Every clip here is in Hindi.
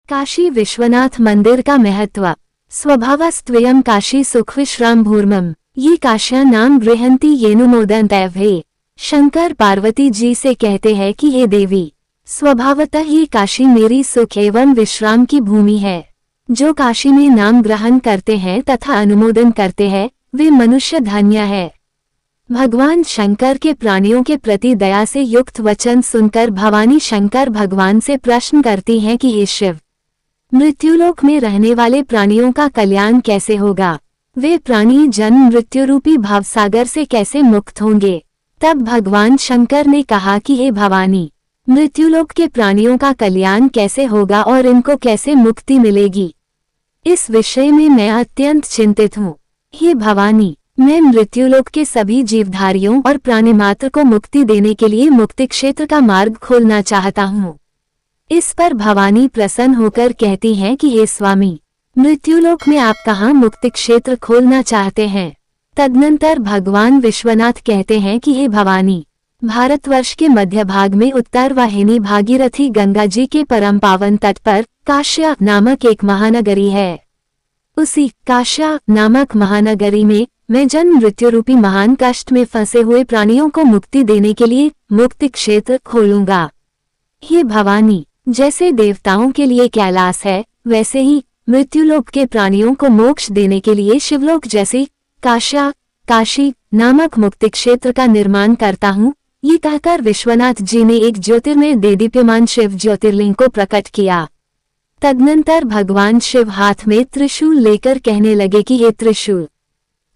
काशी विश्वनाथ मंदिर का महत्व। स्वभावस्त्वयं काशी सुखविश्राम भूर्मम, ये काश्या नाम गृहंती येनुमोदन दैवे। शंकर पार्वती जी से कहते हैं कि हे देवी, स्वभावतः ये काशी मेरी सुख एवं विश्राम की भूमि है। जो काशी में नाम ग्रहण करते हैं तथा अनुमोदन करते हैं वे मनुष्य धन्य है। भगवान शंकर के प्राणियों के प्रति दया से युक्त वचन सुनकर भवानी शंकर भगवान से प्रश्न करती हैं कि हे शिव, मृत्युलोक में रहने वाले प्राणियों का कल्याण कैसे होगा? वे प्राणी जन्म मृत्यु रूपी भावसागर से कैसे मुक्त होंगे? तब भगवान शंकर ने कहा कि हे भवानी, मृत्युलोक के प्राणियों का कल्याण कैसे होगा और इनको कैसे मुक्ति मिलेगी, इस विषय में मैं अत्यंत चिंतित हूँ। हे भवानी, मैं मृत्युलोक के सभी जीवधारियों और प्राणी मात्र को मुक्ति देने के लिए मुक्ति क्षेत्र का मार्ग खोलना चाहता हूँ। इस पर भवानी प्रसन्न होकर कहती हैं कि हे स्वामी, मृत्युलोक में आप कहाँ मुक्ति क्षेत्र खोलना चाहते हैं? तदनंतर भगवान विश्वनाथ कहते हैं कि हे भवानी, भारतवर्ष के मध्य भाग में उत्तर वाहिनी भागीरथी गंगा जी के परम पावन तट पर काश्या नामक एक महानगरी है। उसी काश्या नामक महानगरी में मैं जन्म मृत्यु रूपी महान कष्ट में फंसे हुए प्राणियों को मुक्ति देने के लिए मुक्ति क्षेत्र खोलूंगा। हे भवानी, जैसे देवताओं के लिए कैलाश है, वैसे ही मृत्युलोक के प्राणियों को मोक्ष देने के लिए शिवलोक जैसे काशी नामक मुक्ति क्षेत्र का निर्माण करता हूँ। ये कहकर विश्वनाथ जी ने एक ज्योतिर्मय देदीप्यमान शिव ज्योतिर्लिंग को प्रकट किया। तदनंतर भगवान शिव हाथ में त्रिशूल लेकर कहने लगे कि हे त्रिशूल,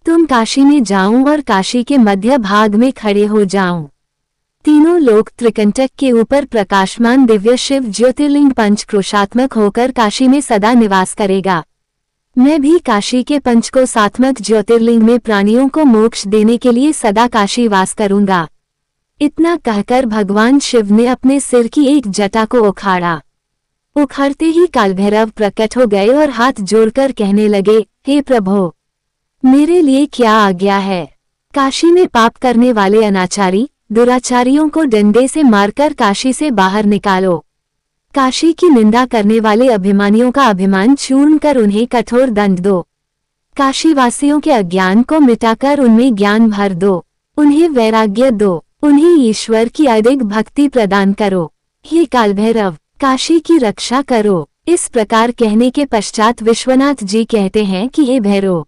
तुम काशी में जाऊं और काशी के मध्य भाग में खड़े हो जाऊं। तीनों लोक त्रिकंटक के ऊपर प्रकाशमान दिव्य शिव ज्योतिर्लिंग पंचक्रोशात्मक होकर काशी में सदा निवास करेगा। मैं भी काशी के पंचकोशात्मक ज्योतिर्लिंग में प्राणियों को मोक्ष देने के लिए सदा काशी वास करूंगा। इतना कहकर भगवान शिव ने अपने सिर की एक जटा को उखाड़ा। उखाड़ते ही कालभैरव प्रकट हो गए और हाथ जोड़कर कहने लगे, हे प्रभो, मेरे लिए क्या आज्ञा है? काशी में पाप करने वाले अनाचारी दुराचारियों को डंडे से मारकर काशी से बाहर निकालो। काशी की निंदा करने वाले अभिमानियों का अभिमान चूर्ण कर उन्हें कठोर दंड दो। काशी वासियों के अज्ञान को मिटाकर उनमें ज्ञान भर दो। उन्हें वैराग्य दो। उन्हें ईश्वर की अधिक भक्ति प्रदान करो। हे कालभैरव, काशी की रक्षा करो। इस प्रकार कहने के पश्चात विश्वनाथ जी कहते हैं कि हे भैरव,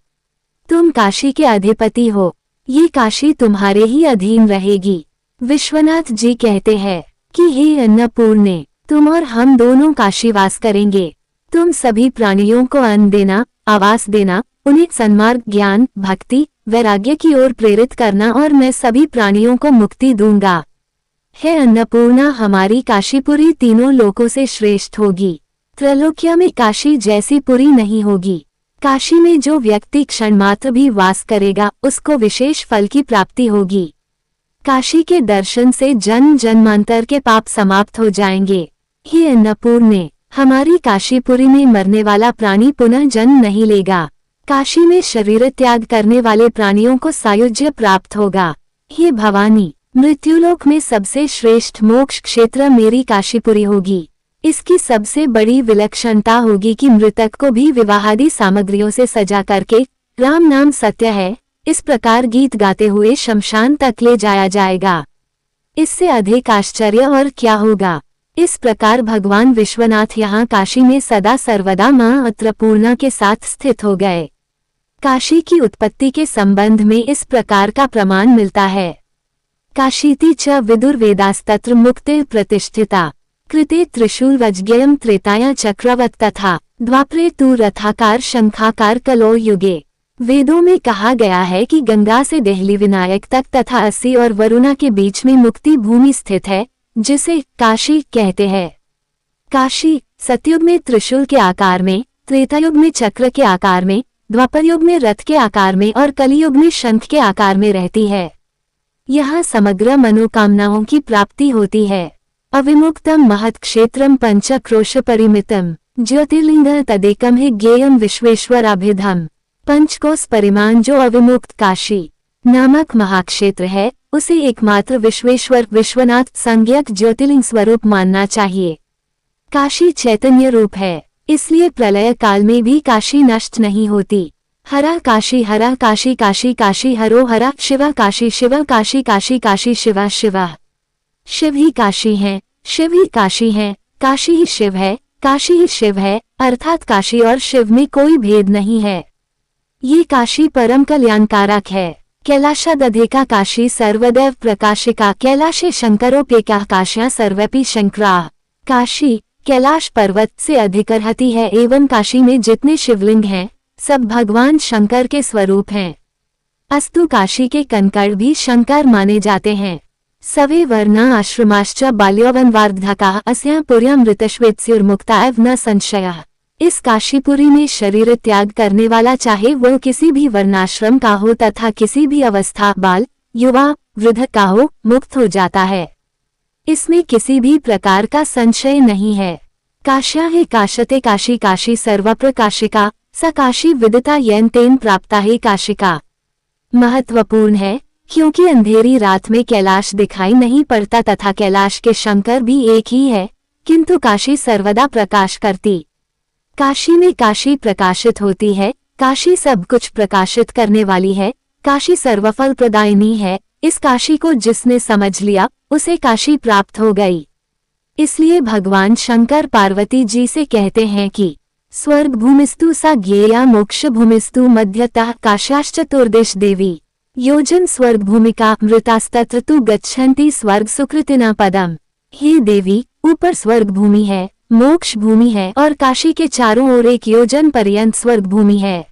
तुम काशी के अधिपति हो, ये काशी तुम्हारे ही अधीन रहेगी। विश्वनाथ जी कहते हैं कि हे अन्नपूर्णे, तुम और हम दोनों काशी वास करेंगे। तुम सभी प्राणियों को अन्न देना, आवास देना, उन्हें सन्मार्ग, ज्ञान, भक्ति, वैराग्य की ओर प्रेरित करना और मैं सभी प्राणियों को मुक्ति दूंगा। हे अन्नपूर्णा, हमारी काशीपुरी तीनों लोकों से श्रेष्ठ होगी। त्रैलोक्य में काशी जैसी पुरी नहीं होगी। काशी में जो व्यक्ति क्षण मात्र भी वास करेगा उसको विशेष फल की प्राप्ति होगी। काशी के दर्शन से जन्म जन्मांतर के पाप समाप्त हो जाएंगे। हे अन्नपूर्णे, हमारी काशीपुरी में मरने वाला प्राणी पुनः जन्म नहीं लेगा। काशी में शरीर त्याग करने वाले प्राणियों को सायुज्य प्राप्त होगा। हे भवानी, मृत्युलोक में सबसे श्रेष्ठ मोक्ष क्षेत्र मेरी काशीपुरी होगी। इसकी सबसे बड़ी विलक्षणता होगी कि मृतक को भी विवाहादि सामग्रियों से सजा करके राम नाम सत्य है, इस प्रकार गीत गाते हुए शमशान तक ले जाया जाएगा। इससे अधिक आश्चर्य और क्या होगा। इस प्रकार भगवान विश्वनाथ यहाँ काशी में सदा सर्वदा मां अन्नपूर्णा के साथ स्थित हो गए। काशी की उत्पत्ति के संबंध में इस प्रकार का प्रमाण मिलता है। काशीति च विदुर्वेदास्तत्र मुक्ते प्रतिष्ठिता, कृते त्रिशूल वज्ञयम त्रेताया चक्रवत् तथा द्वापरे तु रथाकार शंखाकार कलो युगे। वेदों में कहा गया है कि गंगा से देहली विनायक तक तथा अस्सी और वरुणा के बीच में मुक्ति भूमि स्थित है, जिसे काशी कहते हैं। काशी सतयुग में त्रिशूल के आकार में, त्रेतायुग में चक्र के आकार में, द्वापरयुग में रथ के आकार में और कलियुग में शंख के आकार में रहती है। यहाँ समग्र मनोकामनाओं की प्राप्ति होती है। अविमुक्तम महत् क्षेत्रम पंचक्रोश परिमितम ज्योतिर्लिंग तदेकम ही ज्ञेयम विश्वेश्वराभिधम। पंचकोश परिमाण जो अविमुक्त काशी नामक महाक्षेत्र है, उसे एकमात्र विश्वेश्वर विश्वनाथ संज्ञक ज्योतिर्लिंग स्वरूप मानना चाहिए। काशी चैतन्य रूप है। इसलिए प्रलय काल में भी काशी नष्ट नहीं होती। हरा काशी काशी काशी हरो हरा, शिवा काशी काशी काशी शिवा शिवा। शिव ही काशी हैं, शिव ही काशी हैं, काशी ही शिव है, काशी ही शिव है, अर्थात काशी और शिव में कोई भेद नहीं है। ये काशी परम कल्याणकारक है। कैलाशादधिका काशी सर्वदैव प्रकाशिका, कैलाशे शंकरोप्येका काश्या सर्वपि शंकरा। काशी कैलाश पर्वत से अधिक रहती है एवं काशी में जितने शिवलिंग हैं सब भगवान शंकर के स्वरूप हैं। अस्तु काशी के कंकड़ भी शंकर माने जाते हैं। सवे वर्णा आश्रमाश्च बाल्यवनवार्धकाः अस्यां पुर्यां ऋतश्वेत्स्युर्मुक्ता एव न संशयः। इस काशीपुरी में शरीर त्याग करने वाला चाहे वह किसी भी वर्णाश्रम का हो तथा किसी भी अवस्था बाल युवा वृद्ध का हो, मुक्त हो जाता है। इसमें किसी भी प्रकार का संशय नहीं है। काश्या ही काशते काशी काशी सर्वप्रकाशिका, स काशी विदिता येन तेन प्राप्ता ही काशिका। महत्वपूर्ण है क्योंकि अंधेरी रात में कैलाश दिखाई नहीं पड़ता तथा कैलाश के शंकर भी एक ही है, किंतु काशी सर्वदा प्रकाश करती। काशी में काशी प्रकाशित होती है, काशी सब कुछ प्रकाशित करने वाली है, काशी सर्वफल प्रदायिनी है। इस काशी को जिसने समझ लिया उसे काशी प्राप्त हो गई। इसलिए भगवान शंकर पार्वती जी से कहते हैं कि स्वर्ग भूमिस्तु सा ज्ञेया मोक्ष भूमिस्तु मध्यतः काश्याश्चतुर्देश देवी। योजन स्वर्ग भूमिका मृतास्तत्र तु गच्छन्ति स्वर्ग सुकृतिना पदम। हे देवी, ऊपर स्वर्ग भूमि है, मोक्ष भूमि है और काशी के चारों ओर 1 योजन पर्यंत स्वर्ग भूमि है।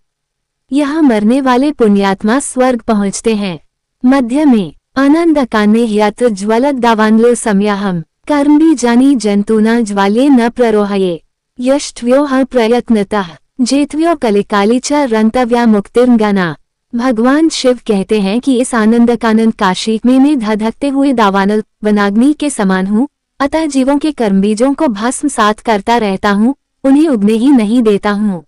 यहाँ मरने वाले पुण्यात्मा स्वर्ग पहुँचते हैं। मध्य में आनंद कान्ने यत्र ज्वलद दावानलो समयाहम कर्म बीजानी जंतुना ज्वाल्ये न प्ररोहये यष्ट्व्यो ह प्रयत्नतः जेतव्यो कलिकाली च रंतव्या मुक्तिर्गना। भगवान शिव कहते हैं कि इस आनंद कानंद काशी में धधकते हुए दावानल वनाग्नि के समान हूँ, अतः जीवों के कर्म बीजों को भस्मसात करता रहता हूँ, उन्हें उगने ही नहीं देता हूँ।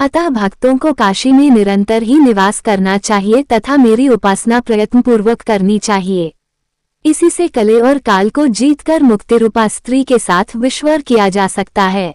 अतः भक्तों को काशी में निरंतर ही निवास करना चाहिए तथा मेरी उपासना प्रयत्नपूर्वक करनी चाहिए। इसी से कले और काल को जीतकर मुक्ति रूपा स्त्री के साथ विश्वर किया जा सकता है।